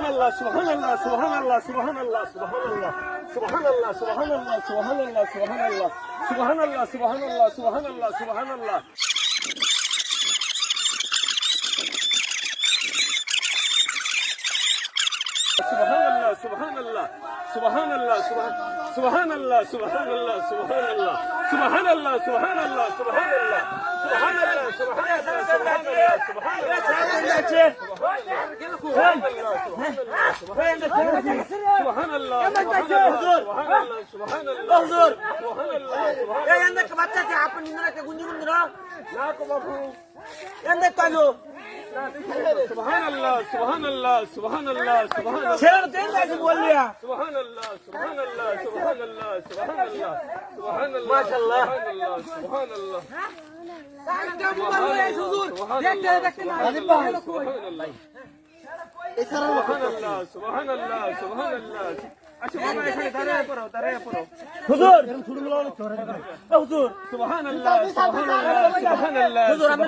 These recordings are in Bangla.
সুবহানাল্লাহ সুবহানাল্লাহ সুবহানাল্লাহ সুবহানাল্লাহ সুবহানাল্লাহ সুবহানাল্লাহ সুবহানাল্লাহ সুবহানাল্লাহ সুবহানাল্লাহ সুবহানাল্লাহ সুবহানাল্লাহ সুবহানাল্লাহ সুবহানাল্লাহ Subhanallah, Subhanallah, Subhanallah, Subhanallah, Subhanallah, Subhanallah, Subhanallah, Subhanallah, Subhanallah, Subhanallah, Subhanallah, Subhanallah, Subhanallah, Subhanallah. ছেড়ে দেন না বললিয়া Subhanallah, Subhanallah, Subhanallah, Subhanallah, Subhanallah. মাশাআল্লাহ Subhanallah. একটা মোবাইল লয়ে হুজুর দেখতে দেখতে না Subhanallah, Subhanallah, Subhanallah, Subhanallah. আচ্ছা বাবা এখানে দাঁড়ায় পড়ো হুজুর হুজুর সুবহানাল্লাহ সুবহানাল্লাহ সুবহানাল্লাহ হুজুর আমরা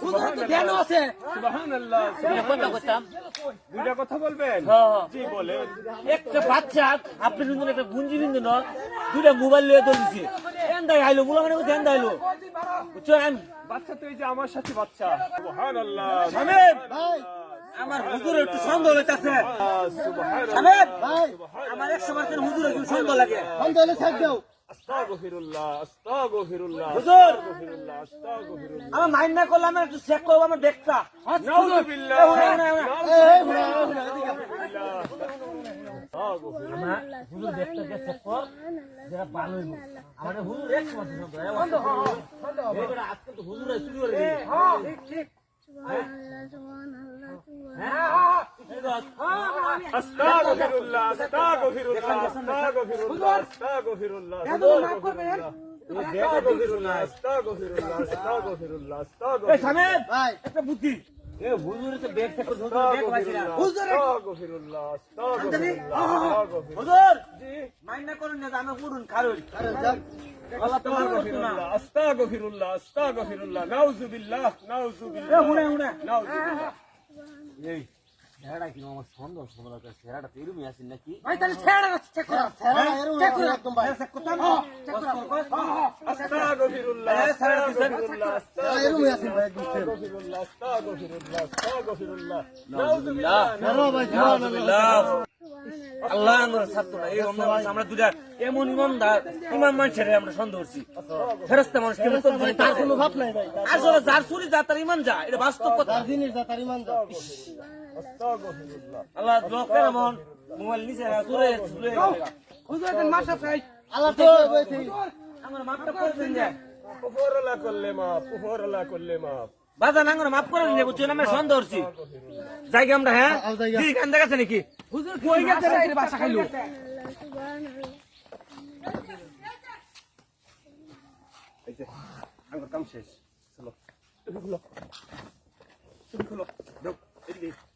হুজুর তো ধ্যান আছে সুবহানাল্লাহ কথা কইতাম দুইটা কথা বলবেন হ্যাঁ জি বলেন একটা বাচ্চা আপনি শুনুন একটা গুঞ্জি বিন্দু না দুইটা মোবাইল লয়ে দৌড়িছে এন্দাই আইলো বলা মানে কোথায় এন্দাই আইলো বুঝছেন বাচ্চা তো এই যে আমার সাথে বাচ্চা সুবহানাল্লাহ আমিন ভাই আমার হুজুরের একটু সন্দেহ হইতাছে আমিন ভাই আমার 100% হুজুরের একটু সন্দেহ লাগে সন্দেহ হলে ছাড় দাও আস্তাগফিরুল্লাহ আস্তাগফিরুল্লাহ হুজুর আস্তাগফিরুল্লাহ আস্তাগফিরুল্লাহ আমার মাইন্ড না করলে আমি একটু চেক করব আমার দেখতা নাউযুবিল্লাহ আমার হুজুর দেখতে চেক কর যারা ভালো হইলো আমাদের হুজুর 100% এবারে আজকে তো হুজুর চুরি করে হ্যাঁ ঠিক ঠিক আস্তাগফিরুল্লাহ আস্তাগফিরুল্লাহ আস্তাগফিরুল্লাহ আস্তাগফিরুল্লাহ আস্তাগফিরুল্লাহ আস্তাগফিরুল্লাহ আস্তাগফিরুল্লাহ আস্তাগফিরুল্লাহ এই সামেদ ভাই একটা বুদ্ধি এ হুজুর তো ব্যাগ থেকে হুজুর ব্যাগ পাইছিনা হুজুর আস্তাগফিরুল্লাহ আস্তাগফিরুল্লাহ হুজুর জি মাইন্ড না করুন না আমি পুরুন খারুন আল্লাহ তোমার গফিরুল্লাহ আস্তাগফিরুল্লাহ আস্তাগফিরুল্লাহ নাউযুবিল্লাহ নাউযুবিল্লাহ এ হুনে হুনে নাউযুবিল্লাহ এই ছেড়া কি আমার সন্দেহ সন্দেহ লাগে ছেড়াটা তো এরকমই আছেন নাকি ভাই তাহলে ছেড়া চেক করো ছেড়া এরকম একদম ভাই চেক করতাম চেক করতাম আস্তাগফিরুল্লাহ আস্তাগফিরুল্লাহ এরকমই আছেন ভাই একদম আস্তাগফিরুল্লাহ আস্তাগফিরুল্লাহ আস্তাগফিরুল্লাহ নাউযুবিল্লাহ নাউযুবিল্লাহ আল্লাহ আমার ছাত্র না এই আমরা দুটা এমন ইমানদার ইমাম মানুষের আমরা সন্দেহ করছি ফেরেশতা মানুষ কেমন তো তার কোনো ভাব নাই ভাই আসলে যার চুরি যা তার ইমান যা এটা বাস্তব কথা তার জিনিস যা তার ইমান যা আস্তাগফিরুল্লাহ আল্লাহ লোকের এমন মোবাইল নিচে চুরে চুরে হুজুর দেন মাশা চাই আল্লাহ তো বইতে আমার মাপটা করে দেন যে কুফরলা করলে মাপ কুফরলা করলে মাপ বাজান আঙ্গুর মাপ করে নিয়ে বুঝছেন আমরা সন্দেহ করছি জায়গা আমরা হ্যাঁ দিদি কান দেখাছে নাকি হুজুর কই গেছে রে বাসা খাইলো এই যে আমার কাম শেষ চলো তুমি খুলো দাও এদিকে